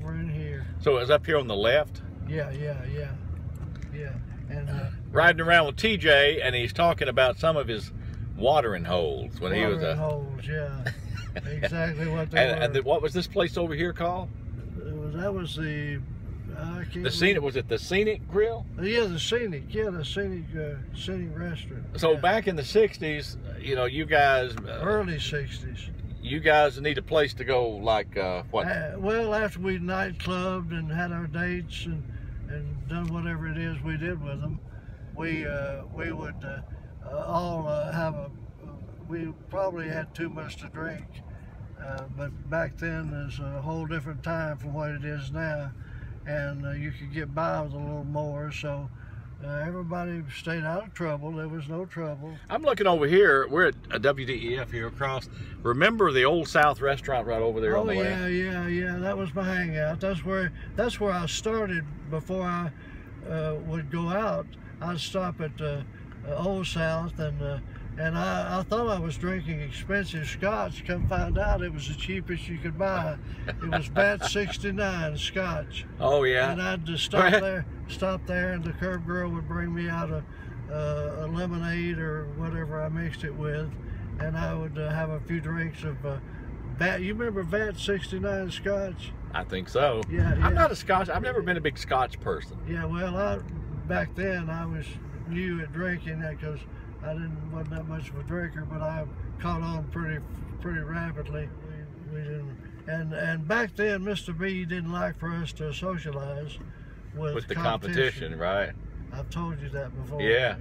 over in here. So it was up here on the left? Yeah. And riding around with TJ, and he's talking about some of his watering holes when he was a... Watering holes, yeah. Exactly what they were. And what was this place over here called? That was the... Scenic, was it the Scenic Grill? Yeah, the Scenic. Yeah, the Scenic restaurant. So yeah. Back in the 60s, you know, you guys... early 60s. You guys need a place to go, like, what? Well, after we nightclubbed and had our dates and done whatever it is we did with them, we would all have a... We probably had too much to drink, but back then there's a whole different time from what it is now. And you could get by with a little more, so everybody stayed out of trouble. There was no trouble. I'm looking over here. We're at a WDEF here across. Remember the Old South restaurant right over there on the left? Yeah. That was my hangout. That's where I started. Before I would go out, I'd stop at Old South, and I thought I was drinking expensive scotch. Come find out it was the cheapest you could buy. It was Bat 69 scotch. Oh yeah. And I'd just stop there, and the curb girl would bring me out a lemonade or whatever I mixed it with, and I would have a few drinks of Bat. You remember Bat 69 scotch? I think so. Yeah. I'm not a Scotch. I've never been a big Scotch person. Yeah. Well, back then I was new at drinking that because I wasn't that much of a drinker, but I caught on pretty rapidly. We didn't, and back then, Mr. B didn't like for us to socialize with the competition, right? I've told you that before. Yeah.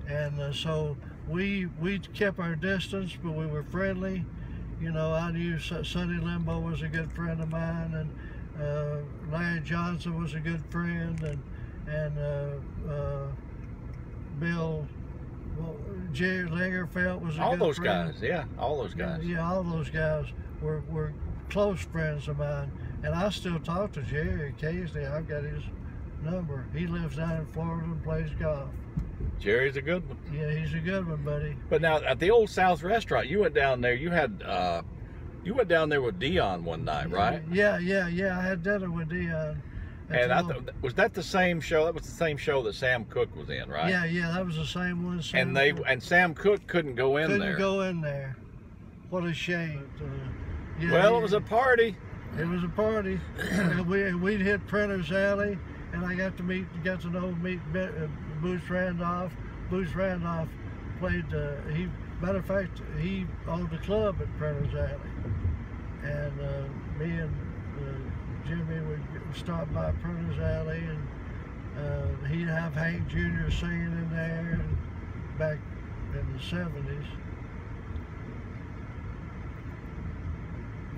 And so we kept our distance, but we were friendly. You know, I knew Sonny Limbo was a good friend of mine, and Larry Johnson was a good friend, and Bill. Well, Jerry Lagerfeld was a good friend. All those guys, yeah, all those guys. Yeah, all those guys were close friends of mine, and I still talk to Jerry occasionally. I've got his number. He lives down in Florida and plays golf. Jerry's a good one. Yeah, he's a good one, buddy. But now at the Old South restaurant, you went down there. You went down there with Dion one night, right? Yeah. I had dinner with Dion. And was that the same show? That was the same show that Sam Cooke was in, right? Yeah, that was the same one. And Sam Cooke couldn't go in there. Couldn't go in there. What a shame. Yeah, well, it was a party. It was a party. And we'd hit Printer's Alley, and I got to meet Boots Randolph. Boots Randolph played. Matter of fact, he owned a club at Printer's Alley, and me and Jimmy would stop by Printer's Alley, and he'd have Hank Jr. singing in there, and back in the 70s.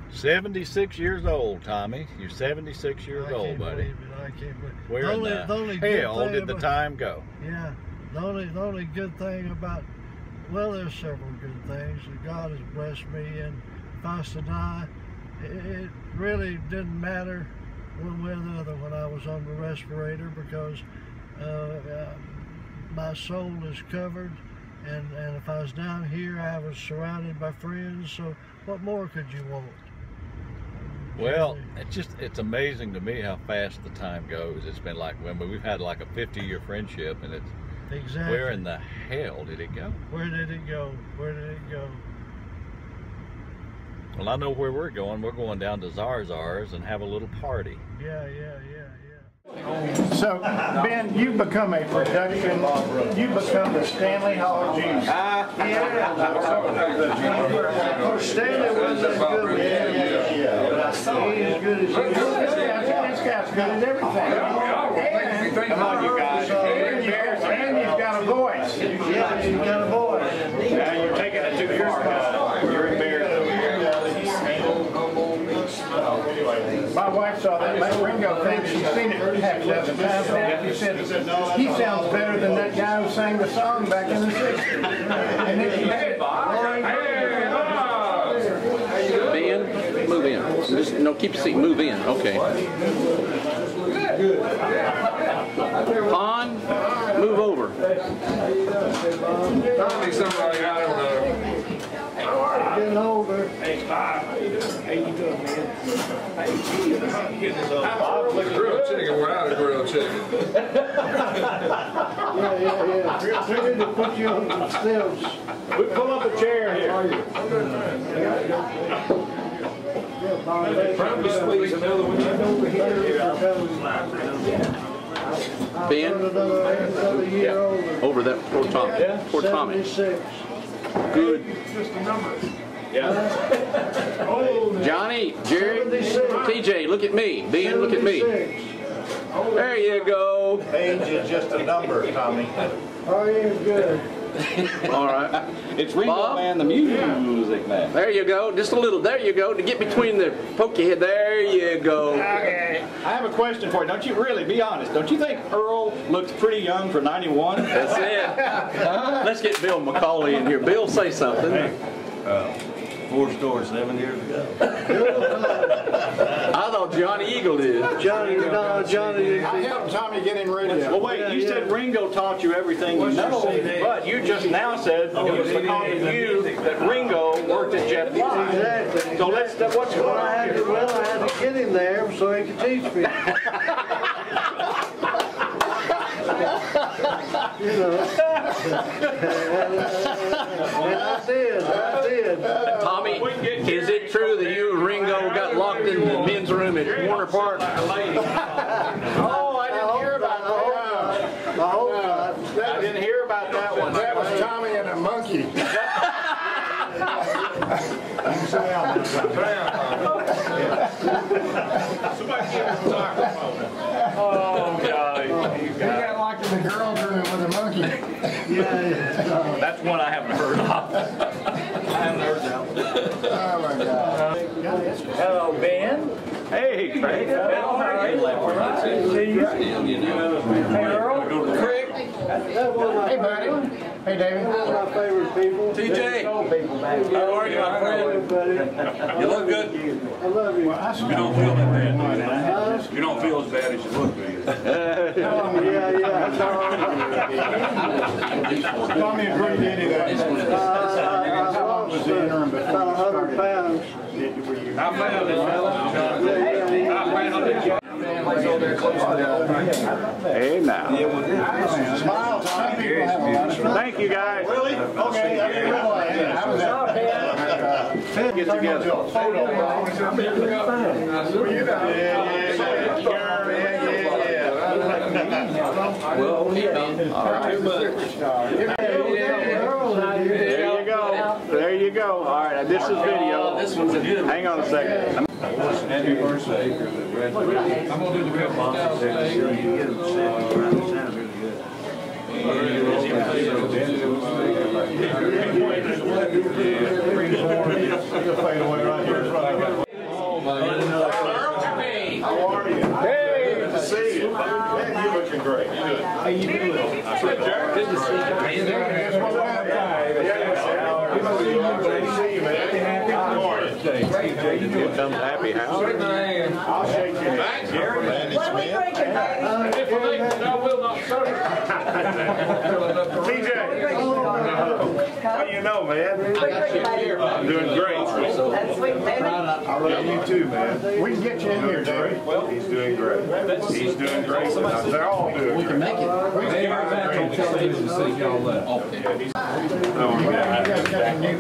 76 years old, Tommy. You're 76 years old, buddy. I can't believe it. Where in the hell did the time go? Yeah, the only good thing about, well, there's several good things. God has blessed me, and if I was to die, it really didn't matter one way or the other when I was on the respirator, because my soul is covered, and if I was down here, I was surrounded by friends, so what more could you want? Well, it's amazing to me how fast the time goes. It's been like, we've had like a 50-year friendship, and it's exactly. Where in the hell did it go? Where did it go? Where did it go? Well, I know where we're going. We're going down to Zarzour's and have a little party. Yeah. So, Ben, you've become a production, you've become the Stanley Hall genius. Stanley wasn't as good as he as good as you. This guy's good at everything. Come on, you guys. And he's got a voice. Yeah, he's got a voice. Now you're taking it too far. You're embarrassed over here. My wife saw that Ringo thing. She's seen it half a dozen times. And she said, he sounds better than that guy who sang the song back in the 60s. And then she said, Ben, move in. Just, no, keep your seat. Move in. Okay. Pon, move over. Probably somebody, I don't know. Getting older. Hey, 5. How you doing, man? Grilled chicken, we're out of grilled chicken. Yeah. We need to put you on the stilts. We pull up a chair here. Probably squeeze another one in over here. Ben? Another year older. Over that poor Tommy. Poor Tommy. 76. Good. Just a number. Johnny, Jerry, 76. TJ, look at me. Ben, look at me. 76. There you go. Age is just a number, Tommy. Oh, yeah, good. All right. It's Ringo Bob? Man, the music man. There you go. Just a little. There you go. To get between the poke your head. There you go. Okay. I have a question for you. Don't you really, be honest, don't you think Earl looks pretty young for 91? That's it. Let's get Bill McCauley in here. Bill, say something. 4 stores 7 years ago. I thought Johnny Eagle did. Johnny. I helped Tommy get him ready. Well, wait, you said Ringo taught you everything you know, but you just now said it was because of you that Ringo worked at Jet. Exactly. So what's going Well, I on had here? to get him there so he could teach me. You know. And I did. Tommy, is it true that you and Ringo got locked in the men's room at Warner Park? Oh, I didn't hear about that. I hope not. I didn't hear about that one. That was Tommy and a monkey. Oh, God. He got locked in the girls' room with a monkey. Yeah. That's one I haven't heard of. I haven't heard that one. Oh, my God. Hello, Ben. Hey, Craig. Hey, Earl. Crick. Hey, buddy. Hey, David. One of my favorite people. TJ. How are you, my friend? Everybody. You look good. I love you. You don't feel that bad, do you? You don't feel as bad as you look, do you? Yeah. Tommy agreed to anything. I lost about 100 pounds. I found it, fella. Hey, now. Smile, Tommy. Thank you, guys. Really? Okay, I didn't realize that. How was that? Get together. Well, There you go. All right, this is video. this one's a good one. Hang on a second. Happy birthday. I'm going to do the real How are you? Hey, good to see you. Man, you looking great. How you doing? Good to see you. Here comes Happy House. I'll shake your hand. What are we drinking, baby? I will not serve. TJ, how you know, man? I'm doing great. That's sweet, baby. I love you too, man. We can get you in here, David. Well, he's doing great. He's doing great. They're all doing great. We can make it. We can get back on television to see y'all left. Okay. Oh, yeah. You guys got a new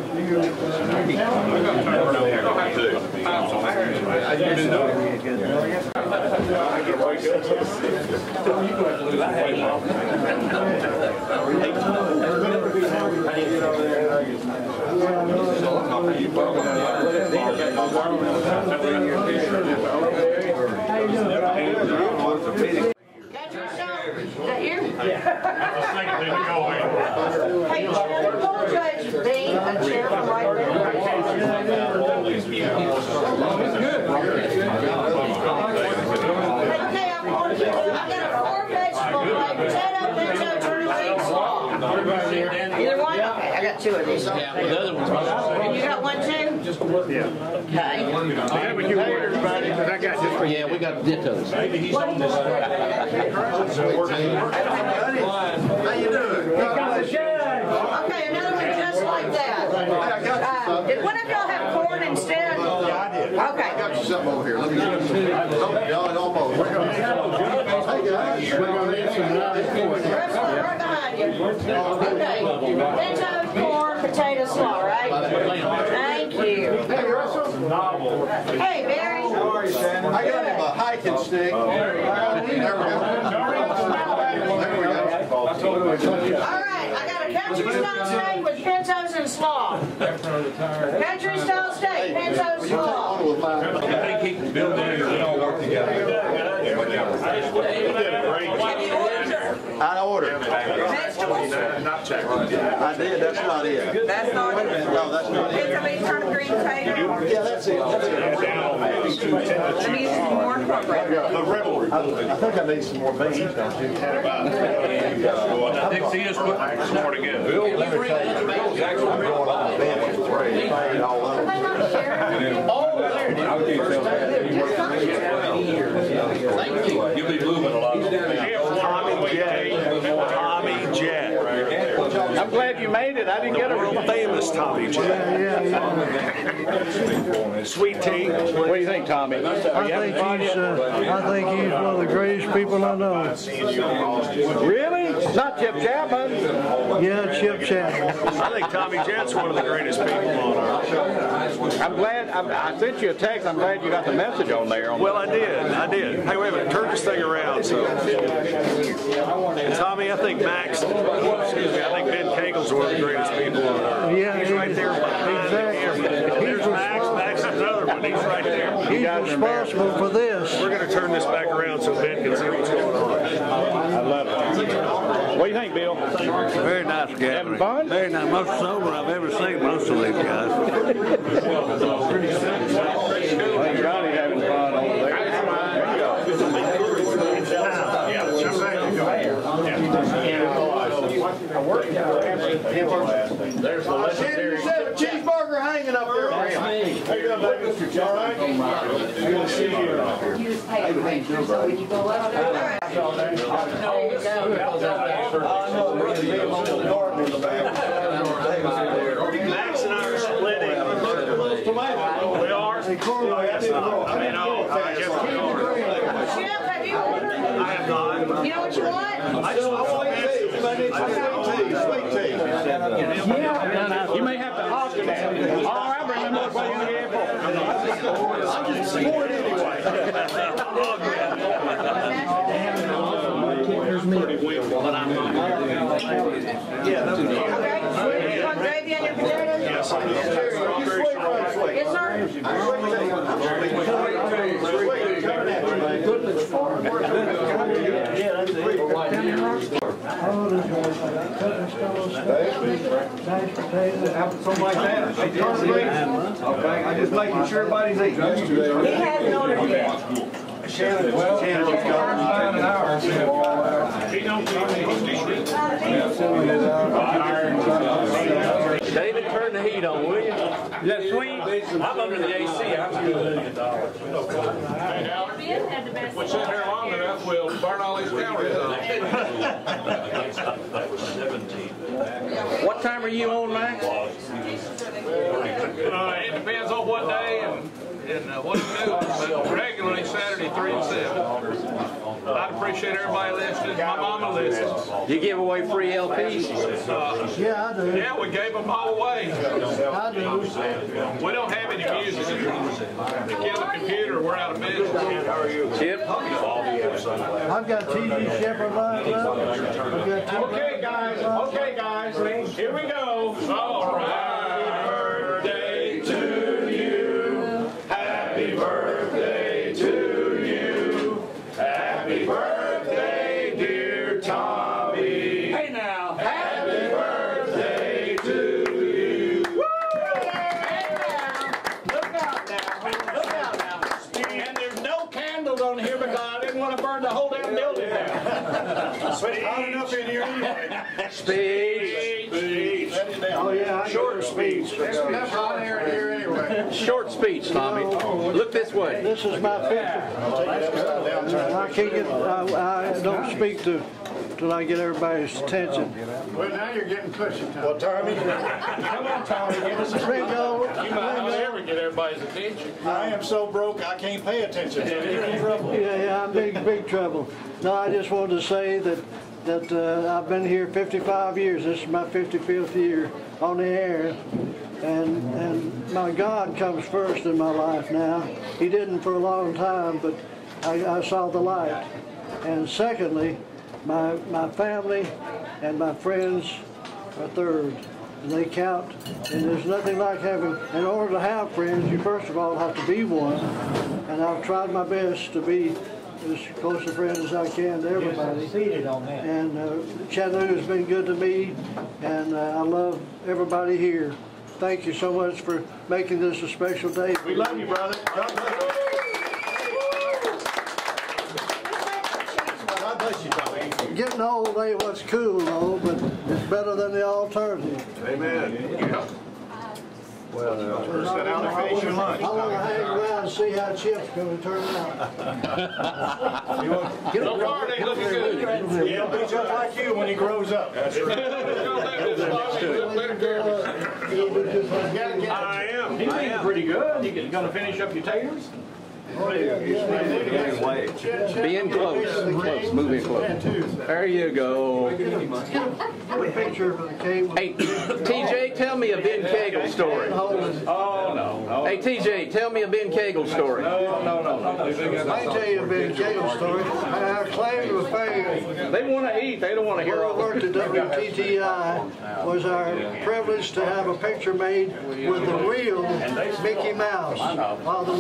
Hey, apologize for being a chairman right there. Okay, I'm going to, I got a 4 vegetable plate, potato, pinto, turnip, slaw. Either one? Okay, I got 2 of these. And you got one too? Yeah. Okay. Yeah, but you ordered, buddy, because I got this for you. Yeah, we got dittos. Maybe he's on this. How you doing? Okay, another one just like that. Did one of y'all have corn instead? Yeah, I did. Okay. I got you something over here. Let me get it. Y'all almost. Hey guys, we're gonna need some Right behind you. Okay. Pinto, corn, potato slaw, right? Thank you. Hey Russell. Hey, Barry. I got him a hiking stick. There we go. All right, I got a country style steak with pintos and slaw. Country style steak, pinto slaw. I think he can build it and all work together. I ordered. Vegetables? I did, that's not it. That's not it. No, that's not it. It's a big turn of green potato. Yeah, that's it. That's it. Let me use some more cornbread. I think I need some more beans, don't you? Dixie is putting some more together. You'll be moving a lot. Tommy Jett. Tommy Jett. I'm glad you made it. I didn't get a real famous Tommy Jett. Sweet tea. What do you think, Tommy? I think he's one of the greatest people I know. Really? Not Chip Chapman? Yeah, Chip Chapman. I think Tommy Jett's one of the greatest people on earth. I'm glad. I sent you a text. I'm glad you got the message on there. Well, I did. Hey, wait a minute. Turn this thing around. So, Tommy, I think Max. Excuse me. I think Ben Kegel's one of the greatest people on earth. Yeah, he's right there. Exactly. There's Max. Max is another one. He's right there. He's responsible for this. We're going to turn this back around so Ben can see what's going on. I love it. What do you think, Bill? Very nice gathering. Having fun? Very nice. Most sober I've ever seen most of these guys. Johnny having fun over there. There's the legendary cheeseburger hanging up there. How you doing, baby? All right? Good to see you. You just pay the rent, so when you go up there. Max and I are splitting. We are? I mean, I guess we are. Chip, have you ordered? I have not. You know what you want? Sweet tea. You may have to auction that. Oh, I bring them up while you're here. You want gravy on your potatoes? Yes, sir. Yes, sir. Something like that. Okay, I'm just making sure everybody's eating. He hasn't ordered yet. Shannon's David, turn the heat on, will you? Is that sweet? I'm under the AC. I'm good. We sit here long enough, we'll burn all these calories off. What time are you on, Max? It depends on what day and what to do, but regularly Saturday 3 to 7. I appreciate everybody listening. My mama listens. You give away free LPs? Yeah, I do. Yeah, we gave them all away. I do. We don't have any music. They kill the computer, we're out of business. Chip? I've got TV Shepherd lined up. Okay, guys. Here we go. All right. Birthday to you. Happy birthday to you. Happy birthday, dear Tommy. Hey now. Happy birthday to you. Woo! Look out now. And there's no candles on here because I didn't want to burn the whole damn building down. It's hot enough in here anyway. Speech. Oh yeah, short speech. There's enough hot air in here anyway. Short speech, Tommy. Look this way. This is my picture. I can't get, I don't speak to till I get everybody's attention. Well, now you're getting pushy, Tommy. Well, Tommy, come on, Tommy, give us a Ringo, You might not ever get everybody's attention. I am so broke, I can't pay attention. You're in trouble. Yeah, I'm in big trouble. No, I just wanted to say that I've been here 55 years. This is my 55th year on the air. And my God comes first in my life now. He didn't for a long time, but I saw the light. And secondly, my family and my friends are third. And they count. And there's nothing like having, in order to have friends, you first of all have to be one. And I've tried my best to be as close a friend as I can to everybody. And Chattanooga's been good to me, and I love everybody here. Thank you so much for making this a special day. We love you, brother. God bless you. God bless you, Tommy. Getting old ain't what's cool, though, but it's better than the alternative. Amen. Yeah. Well, sit down and finish your lunch. I want to hang around and see how Chip's going to turn out. So far, they looking good. He'll be just like you when he grows up. That's right. I am. He's eating pretty good. You going to finish up your taters? Being close, moving close. There you go. Get a picture of the cable. Hey, TJ, tell me a Ben Cagle story. Oh, no. Hey, TJ, tell me a Ben Cagle story. No. I can tell you a Ben Cagle story. Our claim to fame. They want to eat. They don't want to hear When all we worked at WTTI, was our privilege to have a picture made with the real Mickey Mouse. While the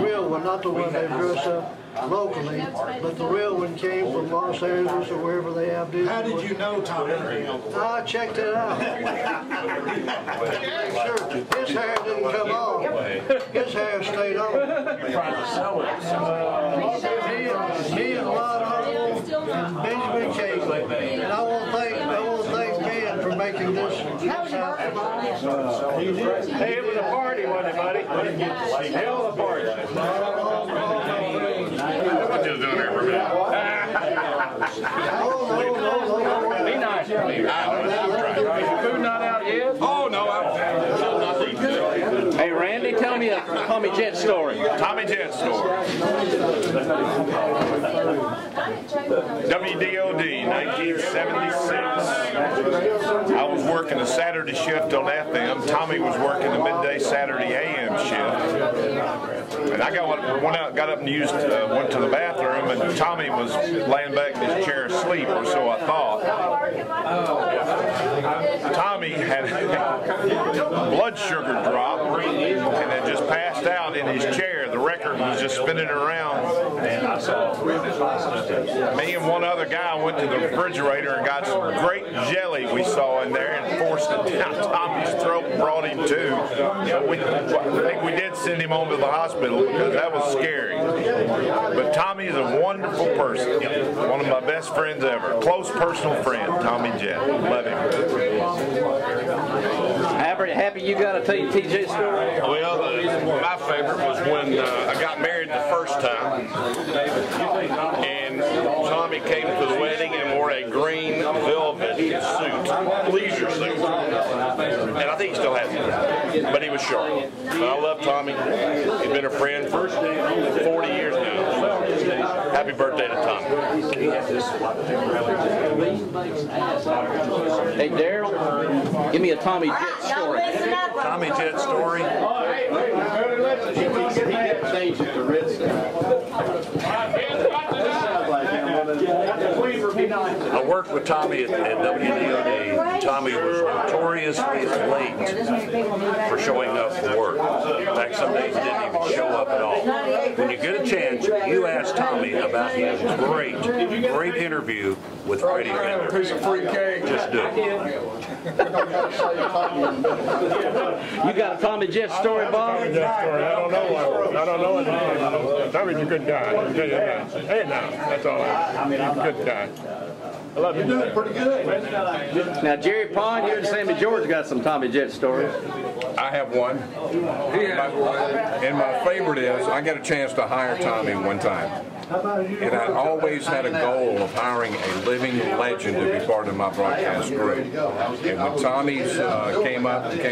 real one, not the one they dress up locally, but the real one came from Los Angeles or wherever they have Disney. How did you know, Tommy? I checked it out. Sure, his hair didn't come off. His hair stayed on. Me and Lon Huckle and Benjamin Cagle. And I want to thank Ben for making this happen. Hey, it was a party, wasn't it, buddy? Hell of a party. What you doing there for a minute? Be nice. Is your food not out yet? Oh, no, Hey, Randy, tell me a Tommy Jett story. Tommy Jett story. WDOD, 1976. I was working a Saturday shift on FM. Tommy was working the midday Saturday AM shift. And I got up and went to the bathroom, and Tommy was laying back in his chair asleep, or so I thought. Tommy had blood sugar drop and had just passed out in his chair. The record was just spinning around. Me and one other guy went to the refrigerator and got some grape jelly we saw in there and forced it down Tommy's throat and brought him to. I think we did send him home to the hospital because that was scary. But Tommy is a wonderful person. One of my best friends ever. Close personal friend, Tommy Jett. Love him. Happy you got a TJ story? Well, my favorite was when I got married the first time, and Tommy came to the wedding and wore a green velvet suit, leisure suit, and I think he still has it, but he was sharp. But I love Tommy. He's been a friend for 40 years now. So happy birthday to Tommy. Hey, Daryl, give me a Tommy Jett story. Tommy Jett story. I worked with Tommy at WDOD. Tommy was notoriously late for showing up for work. In fact, some days he didn't even show up at all. When you get a chance, you ask Tommy about his great interview with Freddie Fender. Piece of free cake. Just do it. You got a Tommy Jett story, Bob? I don't know. I don't know anything. Tommy's a good guy. I'll tell you that. Hey, now, that's all right. He's a good guy. I love you. You're doing pretty good. Now, Jerry Pond, you and Sammy George got some Tommy Jett stories. I have one. And my favorite is, I got a chance to hire Tommy one time. And I always had a goal of hiring a living legend to be part of my broadcast crew. And when Tommy's came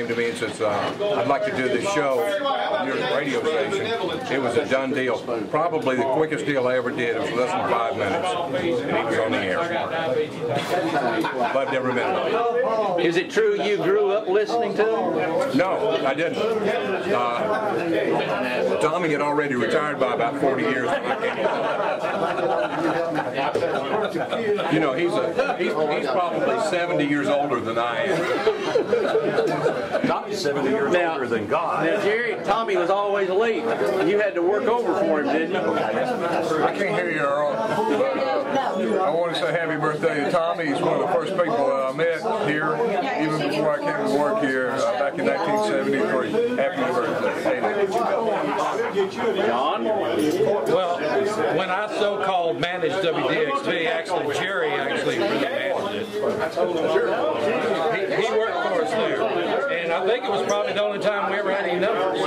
to me and says, I'd like to do this show on your radio station, it was a done deal. Probably the quickest deal I ever did. It was less than 5 minutes. And he was on the air. Loved every minute of it. Is it true you grew up listening to him? No, I didn't. Tommy had already retired by about 40 years when I came along. You know, he's probably 70 years older than I am. Tommy's 70 years older than God. Now, Jerry, Tommy was always late. You had to work over for him, didn't you? I can't hear you, Earl. I want to say happy birthday to Tommy. He's one of the first people that I met here, even before I came to work here back in 1973. Happy birthday. John? Well, when I so-called managed WDXV, actually Jerry really managed it. He worked for us there, and I think it was probably the only time we ever had any numbers.